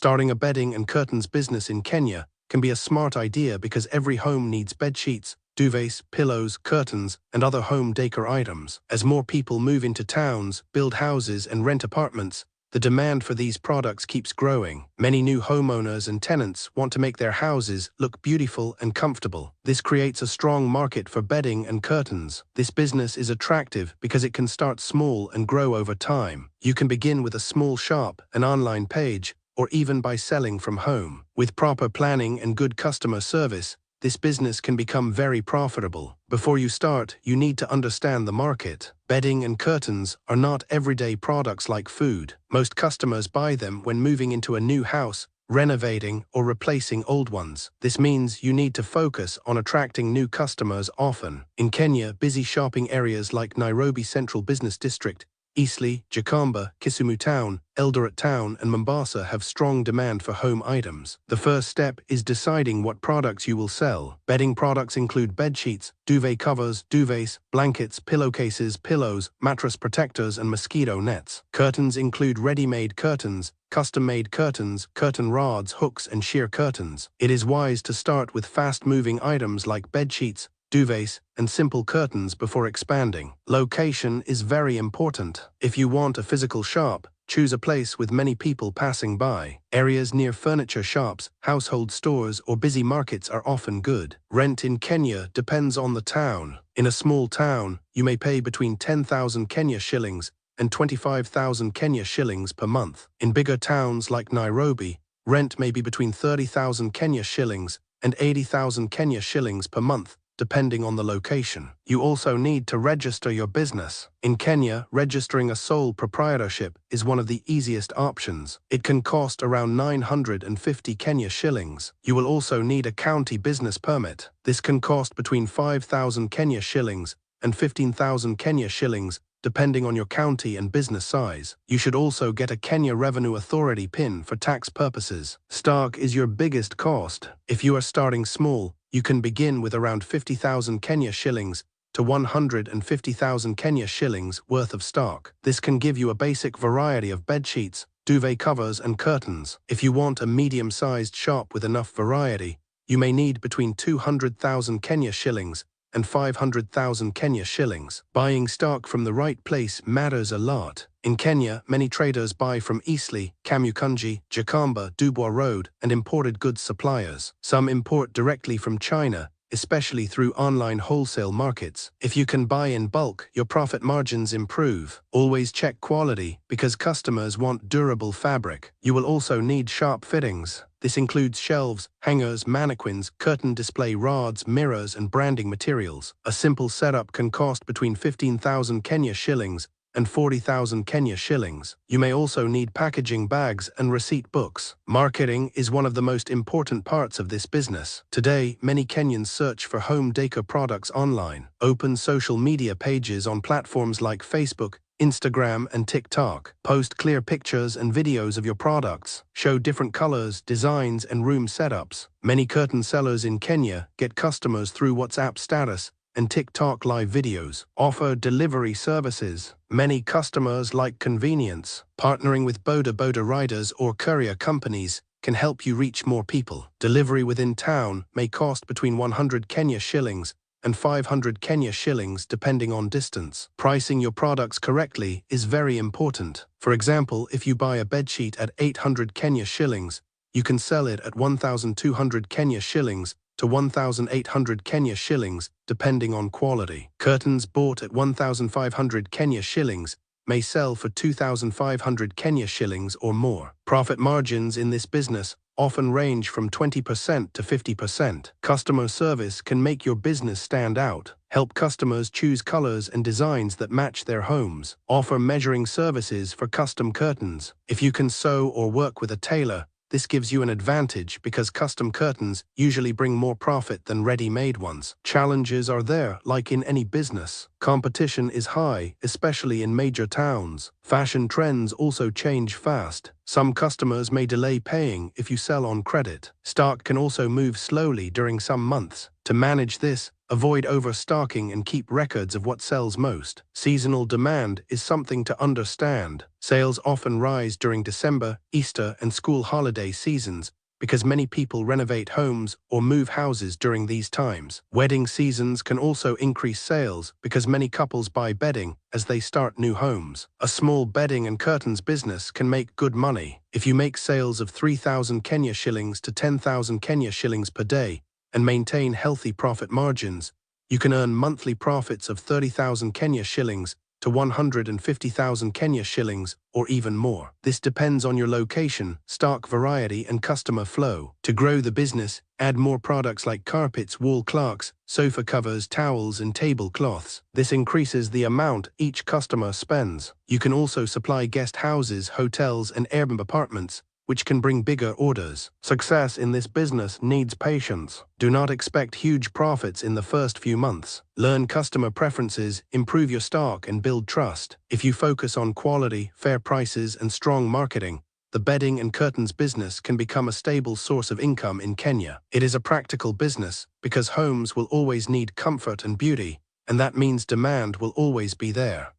Starting a bedding and curtains business in Kenya can be a smart idea because every home needs bed sheets, duvets, pillows, curtains, and other home decor items. As more people move into towns, build houses, and rent apartments, the demand for these products keeps growing. Many new homeowners and tenants want to make their houses look beautiful and comfortable. This creates a strong market for bedding and curtains. This business is attractive because it can start small and grow over time. You can begin with a small shop, an online page, or even by selling from home. With proper planning and good customer service, this business can become very profitable. Before you start, you need to understand the market. Bedding and curtains are not everyday products like food. Most customers buy them when moving into a new house, renovating, or replacing old ones. This means you need to focus on attracting new customers often. In Kenya, busy shopping areas like Nairobi Central Business District, Eastleigh, Jakamba, Kisumu Town, Eldoret Town, and Mombasa have strong demand for home items. The first step is deciding what products you will sell. Bedding products include bed sheets, duvet covers, duvets, blankets, pillowcases, pillows, mattress protectors, and mosquito nets. Curtains include ready-made curtains, custom-made curtains, curtain rods, hooks, and sheer curtains. It is wise to start with fast-moving items like bed sheets, duvets, and simple curtains before expanding. Location is very important. If you want a physical shop, choose a place with many people passing by. Areas near furniture shops, household stores, or busy markets are often good. Rent in Kenya depends on the town. In a small town, you may pay between 10,000 Kenya shillings and 25,000 Kenya shillings per month. In bigger towns like Nairobi, rent may be between 30,000 Kenya shillings and 80,000 Kenya shillings per month, depending on the location. You also need to register your business. In Kenya, registering a sole proprietorship is one of the easiest options. It can cost around 950 Kenya shillings. You will also need a county business permit. This can cost between 5,000 Kenya shillings and 15,000 Kenya shillings, depending on your county and business size. You should also get a Kenya Revenue Authority PIN for tax purposes. Stock is your biggest cost. If you are starting small, you can begin with around 50,000 Kenya shillings to 150,000 Kenya shillings worth of stock. This can give you a basic variety of bed sheets, duvet covers, and curtains. If you want a medium-sized shop with enough variety, you may need between 200,000 Kenya shillings and 500,000 Kenya shillings. Buying stock from the right place matters a lot. In Kenya, many traders buy from Eastleigh, Kamukunji, Jakamba, Dubois Road, and imported goods suppliers. Some import directly from China, especially through online wholesale markets. If you can buy in bulk, your profit margins improve. Always check quality, because customers want durable fabric. You will also need sharp fittings. This includes shelves, hangers, mannequins, curtain display rods, mirrors, and branding materials. A simple setup can cost between 15,000 Kenya shillings and 40,000 Kenya shillings. You may also need packaging bags and receipt books. Marketing is one of the most important parts of this business. Today, many Kenyans search for home decor products online. Open social media pages on platforms like Facebook, Instagram, and TikTok. Post clear pictures and videos of your products. Show different colors, designs, and room setups. Many curtain sellers in Kenya get customers through WhatsApp status and TikTok live videos. Offer delivery services. Many customers like convenience. Partnering with boda riders or courier companies can help you reach more people. Delivery within town may cost between 100 Kenya shillings and 500 Kenya shillings depending on distance. Pricing your products correctly is very important. For example, if you buy a bedsheet at 800 Kenya shillings, you can sell it at 1,200 Kenya shillings to 1,800 Kenya shillings, depending on quality. Curtains bought at 1,500 Kenya shillings may sell for 2,500 Kenya shillings or more. Profit margins in this business often range from 20% to 50%. Customer service can make your business stand out. Help customers choose colors and designs that match their homes. Offer measuring services for custom curtains. If you can sew or work with a tailor, this gives you an advantage because custom curtains usually bring more profit than ready-made ones. Challenges are there, like in any business. Competition is high, especially in major towns. Fashion trends also change fast. Some customers may delay paying if you sell on credit. Stock can also move slowly during some months. To manage this, avoid overstocking and keep records of what sells most. Seasonal demand is something to understand. Sales often rise during December, Easter, and school holiday seasons because many people renovate homes or move houses during these times. Wedding seasons can also increase sales because many couples buy bedding as they start new homes. A small bedding and curtains business can make good money. If you make sales of 3,000 Kenya shillings to 10,000 Kenya shillings per day and maintain healthy profit margins, you can earn monthly profits of 30,000 Kenya shillings to 150,000 Kenya shillings or even more. This depends on your location, stock variety, and customer flow. To grow the business, add more products like carpets, wall clocks, sofa covers, towels, and tablecloths. This increases the amount each customer spends. You can also supply guest houses, hotels, and Airbnb apartments, which can bring bigger orders. Success in this business needs patience. Do not expect huge profits in the first few months. Learn customer preferences, improve your stock, and build trust. If you focus on quality, fair prices, and strong marketing, the bedding and curtains business can become a stable source of income in Kenya. It is a practical business because homes will always need comfort and beauty, and that means demand will always be there.